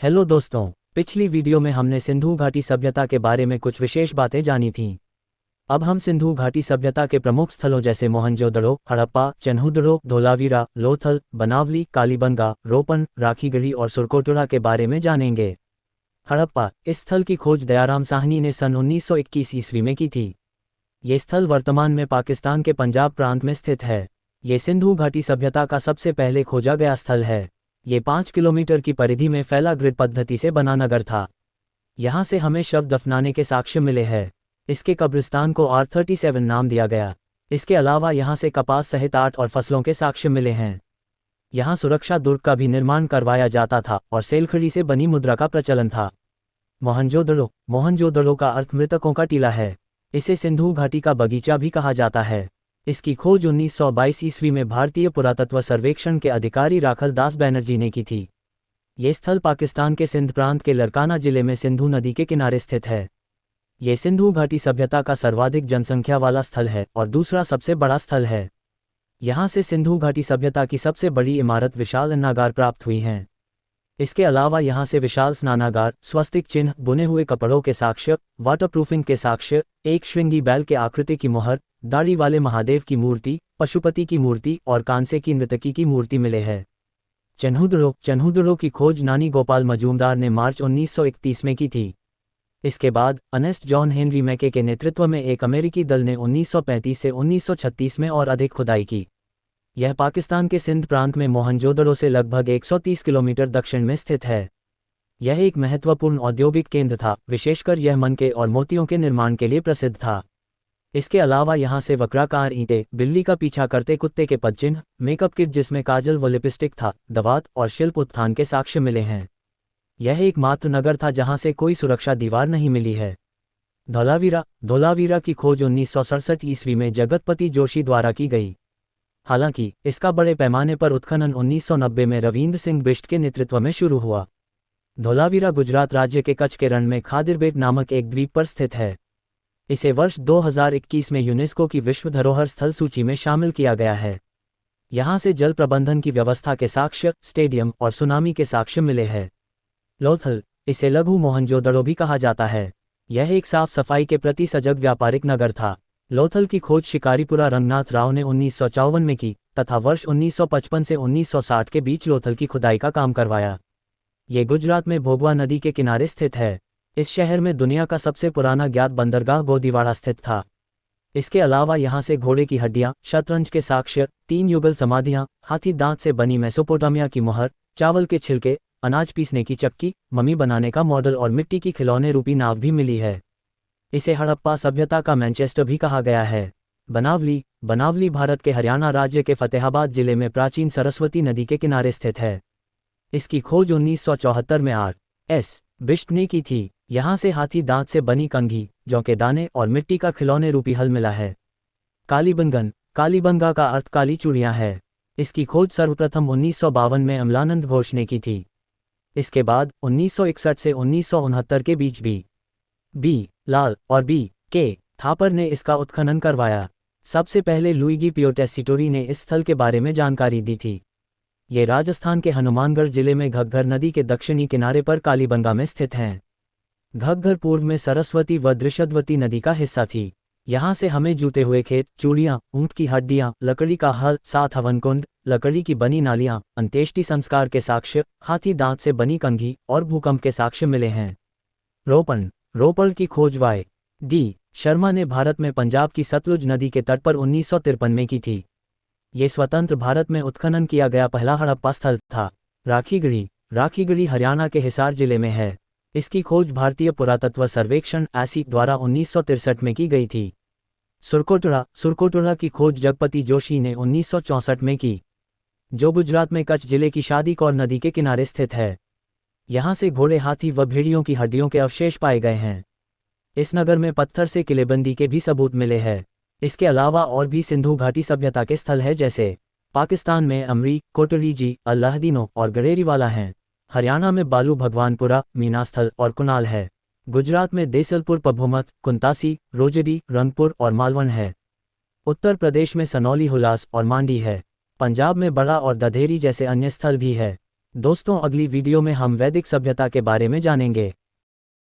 Hello दोस्तों, पिछली video में हमने सिंधु घाटी सभ्यता के बारे में कुछ विशेष बातें जानी थीं। अब हम सिंधु घाटी सभ्यता के प्रमुख स्थलों जैसे मोहनजोदड़ो, हड़प्पा, चन्हुदड़ो, धोलावीरा, लोथल, बनावली, कालीबंगा, रोपन, राखीगढ़ी और सुरकोटड़ा के बारे में जानेंगे। हड़प्पा, इस स्थल की खोज दयाराम साहनी ने सन 1921 ईस्वी में की थी। ये स्थल वर्तमान में पाकिस्तान के पंजाब प्रांत में स्थित है। ये सिंधु घाटी सभ्यता का सबसे पहले खोजा गया स्थल है। ये 5 किलोमीटर की परिधि में फैला ग्रिड पद्धति से बना नगर था। यहाँ से हमें शव दफनाने के साक्ष्य मिले हैं। इसके कब्रिस्तान को R37 नाम दिया गया। इसके अलावा यहाँ से कपास सहित 8 और फसलों के साक्ष्य मिले हैं। यहाँ सुरक्षा दुर्ग का भी निर्माण करवाया जाता था और सेलखड़ी से बनी मुद्रा का प्रचलन था। मोहनजोदड़ो का अर्थ मृतकों का टीला है। इसे सिंधु घाटी का बगीचा भी कहा जाता है। इसकी खोज 1922 ईस्वी में भारतीय पुरातत्व सर्वेक्षण के अधिकारी राखल दास बैनर्जी ने की थी। ये स्थल पाकिस्तान के सिंध प्रांत के लरकाना जिले में सिंधु नदी के किनारे स्थित है। ये सिंधु घाटी सभ्यता का सर्वाधिक जनसंख्या वाला स्थल है और दूसरा सबसे बड़ा स्थल है। यहाँ से सिंधु घाटी सभ्यता की सबसे बड़ी इमारत विशाल अन्नागार प्राप्त हुई हैं। इसके अलावा यहाँ से विशाल स्नानागार, स्वस्तिक चिन्ह, बुने हुए कपड़ों के साक्ष्य, वाटरप्रूफिंग के साक्ष्य, एक श्रृंगी बैल के आकृति की मोहर, दाढ़ी वाले महादेव की मूर्ति, पशुपति की मूर्ति और कांसे की नर्तकी की मूर्ति मिले हैं। चन्हुदड़ो की खोज नानी गोपाल मजूमदार ने मार्च 1931 में की थी। इसके बाद अर्नेस्ट जॉन हेनरी मैके के नेतृत्व में एक अमेरिकी दल ने 1935 से 1936 में और अधिक खुदाई की। यह पाकिस्तान के सिंध प्रांत में मोहनजोदड़ो से लगभग 130 किलोमीटर दक्षिण में स्थित है। यह एक महत्वपूर्ण औद्योगिक केंद्र था, विशेषकर यह मनके और मोतियों के निर्माण के लिए प्रसिद्ध था। इसके अलावा यहाँ से वक्राकार ईंटें, बिल्ली का पीछा करते कुत्ते के पदचिन्ह, मेकअप किट जिसमें काजल व लिपस्टिक था, दवात और शिल्प उत्थान के साक्ष्य मिले हैं। यह एकमात्र नगर था जहाँ से कोई सुरक्षा दीवार नहीं मिली है। धोलावीरा की खोज 1967 ईस्वी में जगतपति जोशी द्वारा की गई। हालांकि इसका बड़े पैमाने पर उत्खनन 1990 में रविंद्र सिंह बिष्ट के नेतृत्व में शुरू हुआ। धोलावीरा गुजरात राज्य के कच्छ के रण में खादिरबेट नामक एक द्वीप पर स्थित है। इसे वर्ष 2021 में यूनेस्को की विश्व धरोहर स्थल सूची में शामिल किया गया है। यहाँ से जल प्रबंधन की व्यवस्था के साक्ष्य, स्टेडियम और सुनामी के साक्ष्य मिले हैं। लोथल, इसे लघु मोहनजोदड़ो भी कहा जाता है। यह एक साफ सफाई के प्रति सजग व्यापारिक नगर था। लोथल की खोज शिकारीपुरा रंगनाथ राव ने 1954 में की तथा वर्ष 1955 से 1960 के बीच लोथल की खुदाई का काम करवाया। ये गुजरात में भोगवा नदी के किनारे स्थित है। इस शहर में दुनिया का सबसे पुराना ज्ञात बंदरगाह गोदीवाड़ा स्थित था। इसके अलावा यहाँ से घोड़े की हड्डियाँ, शतरंज के साक्ष्य, 3 युगल समाधियाँ, हाथी दांत से बनी मेसोपोटामिया की मोहर, चावल के छिलके, अनाज पीसने की चक्की, मम्मी बनाने का मॉडल और मिट्टी की खिलौने रूपी नाव भी मिली है। इसे हड़प्पा सभ्यता का मैनचेस्टर भी कहा गया है। बनावली भारत के हरियाणा राज्य के फतेहाबाद जिले में प्राचीन सरस्वती नदी के किनारे स्थित है। इसकी खोज 1974 में R.S. बिष्ट ने की थी। यहाँ से हाथी दांत से बनी कंघी, जौ के दाने और मिट्टी का खिलौने रूपी हल मिला है। कालीबंगा का अर्थ काली चूड़ियाँ है। इसकी खोज सर्वप्रथम 1952 में अमलानंद घोष ने की थी। इसके बाद 1961 से 1969 के बीच बी लाल और B.K. थापर ने इसका उत्खनन करवाया। सबसे पहले लुइगी पियोटेसिटोरी ने इस स्थल के बारे में जानकारी दी थी। ये राजस्थान के हनुमानगढ़ जिले में घग्घर नदी के दक्षिणी किनारे पर कालीबंगा में स्थित हैं। घग्घर पूर्व में सरस्वती व दृशद्वती नदी का हिस्सा थी। यहाँ से हमें जूते हुए खेत, चूड़ियाँ, ऊँट की हड्डियाँ, लकड़ी का हल, 7 हवनकुंड, लकड़ी की बनी नालियाँ, अंत्येष्टि संस्कार के साक्ष्य, हाथी दांत से बनी कंघी और भूकंप के साक्ष्य मिले हैं। रोपड़ की खोज Y.D. शर्मा ने भारत में पंजाब की सतलुज नदी के तट पर 1953 में की थी। ये स्वतंत्र भारत में उत्खनन किया गया पहला हड़प्पा स्थल था। राखीगढ़ी हरियाणा के हिसार जिले में है। इसकी खोज भारतीय पुरातत्व सर्वेक्षण ASI द्वारा 1963 में की गई थी। सुरकोटड़ा की खोज जगपति जोशी ने 1964 में की, जो गुजरात में कच्छ जिले की शादीकौर नदी के किनारे स्थित है। यहाँ से घोड़े, हाथी व भेड़ियों की हड्डियों के अवशेष पाए गए हैं। इस नगर में पत्थर से किलेबंदी के भी सबूत मिले हैं। इसके अलावा और भी सिंधु घाटी सभ्यता के स्थल है, जैसे पाकिस्तान में अमरी, कोटरीजी, अल्लाहदीनो और गड़ेरीवाला हैं। हरियाणा में बालू भगवानपुरा, मीनास्थल और कुनाल है। गुजरात में देसलपुर, पभूमत, कुंतासी, रोजडी, रंगपुर और मालवण है। उत्तर प्रदेश में सनौली, हुलास और मांडी है। पंजाब में बड़ा और दधेरी जैसे अन्य स्थल भी है। दोस्तों, अगली वीडियो में हम वैदिक सभ्यता के बारे में जानेंगे।